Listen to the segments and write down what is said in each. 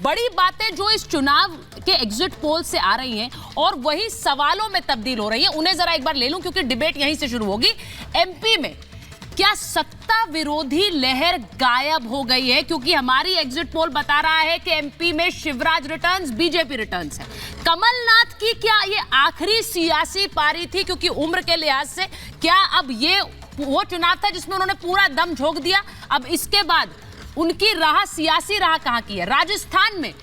बड़ी बातें जो इस चुनाव के एग्जिट पोल से आ रही हैं और वही सवालों में तब्दील हो रही हैं, उन्हें जरा एक बार ले लूं क्योंकि डिबेट यहीं से शुरू होगी। एमपी में क्या सत्ता विरोधी लहर गायब हो गई है? क्योंकि हमारी एग्जिट पोल बता रहा है कि एमपी में शिवराज रिटर्न्स, बीजेपी रिटर्न्स है। कमलनाथ की क्या ये आखिरी सियासी पारी थी? क्योंकि उम्र के लिहाज से क्या अब ये वो चुनाव था जिसमें उन्होंने पूरा दम झोंक दिया? अब इसके बाद उनकी राह, सियासी राह कहां की है? राजस्थान में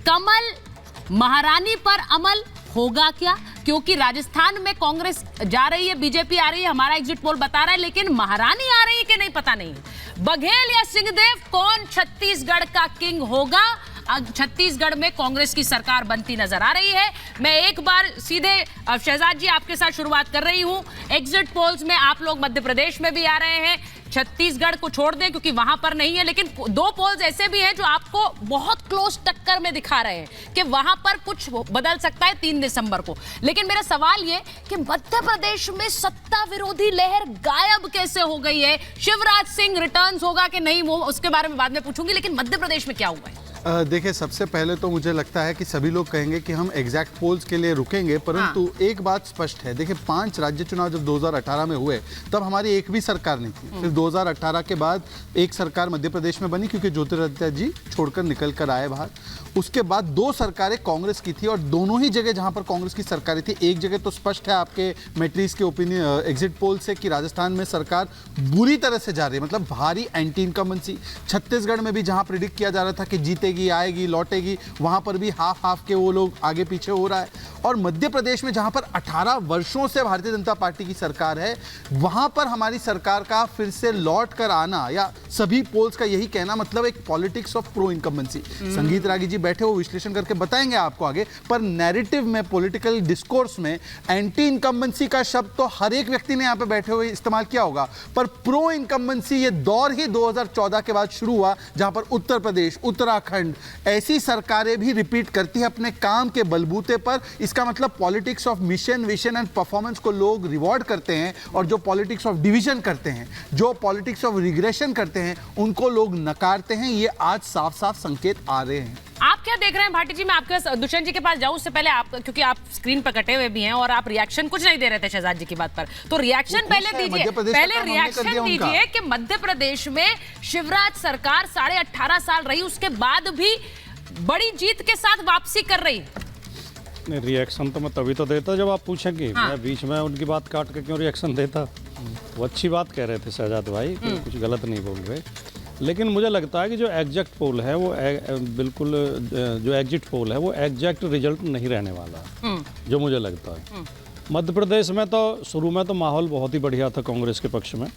कमल महारानी पर अमल होगा क्या? क्योंकि राजस्थान में कांग्रेस जा रही है, बीजेपी आ रही है, हमारा एग्जिट पोल बता रहा है, लेकिन महारानी आ रही है कि नहीं पता नहीं है। बघेल या सिंहदेव, कौन छत्तीसगढ़ का किंग होगा? छत्तीसगढ़ में कांग्रेस की सरकार बनती नजर आ रही है। मैं एक बार सीधे शहजाद जी आपके साथ शुरुआत कर रही हूं। एग्जिट पोल्स में आप लोग मध्य प्रदेश में भी आ रहे हैं, छत्तीसगढ़ को छोड़ दें क्योंकि वहां पर नहीं है, लेकिन दो पोल्स ऐसे भी हैं जो आपको बहुत क्लोज टक्कर में दिखा रहे हैं कि वहां पर कुछ बदल सकता है 3 दिसंबर को। लेकिन मेरा सवाल ये कि मध्य प्रदेश में सत्ता विरोधी लहर गायब कैसे हो गई है? शिवराज सिंह रिटर्न्स होगा कि नहीं, वो उसके बारे में बाद में पूछूंगी, लेकिन मध्य प्रदेश में क्या हुआ है? देखिए, सबसे पहले तो मुझे लगता है कि सभी लोग कहेंगे कि हम एग्जैक्ट पोल्स के लिए रुकेंगे, परंतु एक बात स्पष्ट है। देखिए, 5 राज्य चुनाव जब 2018 में हुए तब हमारी एक भी सरकार नहीं थी। फिर 2018 के बाद एक सरकार मध्य प्रदेश में बनी क्योंकि ज्योतिरादित्य जी छोड़कर निकल कर आए बाहर। उसके बाद 2 सरकारें कांग्रेस की थी और दोनों ही जगह जहां पर कांग्रेस की सरकारें थी, एक जगह तो स्पष्ट है आपके मैट्रिक्स के ओपिनियन एग्जिट पोल से कि राजस्थान में सरकार बुरी तरह से जा रही है, मतलब भारी एंटी इनकम्बेंसी। छत्तीसगढ़ में भी जहां प्रिडिक्ट किया जा रहा था कि जीतेगी, आएगी, लौटेगी, वहां पर भी हाफ के वो लोग आगे पीछे हो रहा है। और मध्य प्रदेश में जहां पर 18 वर्षों से भारतीय जनता पार्टी की सरकार है, वहां पर हमारी सरकार का फिर से लौट कर आना, या सभी पोल्स का यही कहना, मतलब एक पॉलिटिक्स ऑफ प्रो इनकम्बेंसी। संगीत रागी जी बैठे, वो विश्लेषण करके बताएंगे आपको आगे, पर नैरेटिव में, पॉलिटिकल डिस्कोर्स में एंटी इनकम्बेंसी का शब्द तो हर एक व्यक्ति ने यहां पे बैठे हुए इस्तेमाल किया होगा, पर प्रो इनकम्बेंसी ये दौर ही 2014 के बाद शुरू हुआ, जहां पर उत्तर प्रदेश, उत्तराखंड ऐसी सरकारें भी रिपीट करती है अपने काम के बलबूते पर। इसका मतलब politics of mission, vision and performance को लोग रिवॉर्ड करते हैं, और जो पॉलिटिक्स ऑफ डिवीजन करते हैं, जो पॉलिटिक्स ऑफ रिग्रेशन करते हैं, उनको लोग नकारते हैं। ये आज साफ साफ संकेत आ रहे हैं। आप क्या देख रहे हैं भाटी जी? मैं आपके दुष्यंत जी के पास जाऊं उससे पहले आप, क्योंकि आप स्क्रीन पर कटे हुए भी हैं और आप रिएक्शन कुछ नहीं दे रहे थे शहजाद जी की बात पर, तो रिएक्शन पहले दीजिए, पहले रिएक्शन दीजिए कि मध्य प्रदेश में शिवराज सरकार 18.5 साल रही, उसके बाद भी बड़ी जीत के साथ वापसी कर रही। नहीं, रिएक्शन तो मैं तभी तो देता जब आप पूछेंगे। मैं बीच में उनकी बात काट के क्यों रिएक्शन देता? वो अच्छी बात कह रहे थे शहजाद भाई, कुछ गलत नहीं बोल रहे। लेकिन मुझे लगता है कि जो एग्जैक्ट पोल है वो बिल्कुल, जो एग्जिट पोल है वो एग्जैक्ट रिजल्ट नहीं रहने वाला, जो मुझे लगता है। मध्य प्रदेश में तो शुरू में तो माहौल बहुत ही बढ़िया था कांग्रेस के पक्ष में,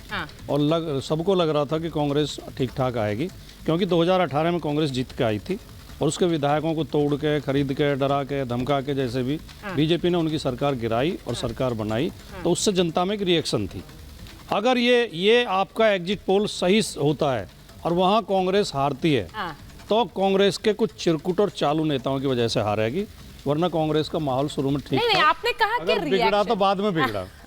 और सबको लग रहा था कि कांग्रेस ठीक ठाक आएगी, क्योंकि 2018 में कांग्रेस जीत के आई थी और उसके विधायकों को तोड़ के, खरीद के, डरा के, धमका के, जैसे भी बीजेपी ने उनकी सरकार गिराई और सरकार बनाई, तो उससे जनता में एक रिएक्शन थी। अगर ये आपका एग्जिट पोल सही होता है और वहाँ कांग्रेस हारती है, तो कांग्रेस के कुछ चिरकुट और चालू नेताओं की वजह से हारेगी, वरना कांग्रेस का माहौल शुरू में ठीक था। आपने कहा कि बिगड़ा तो बाद में बिगड़ा।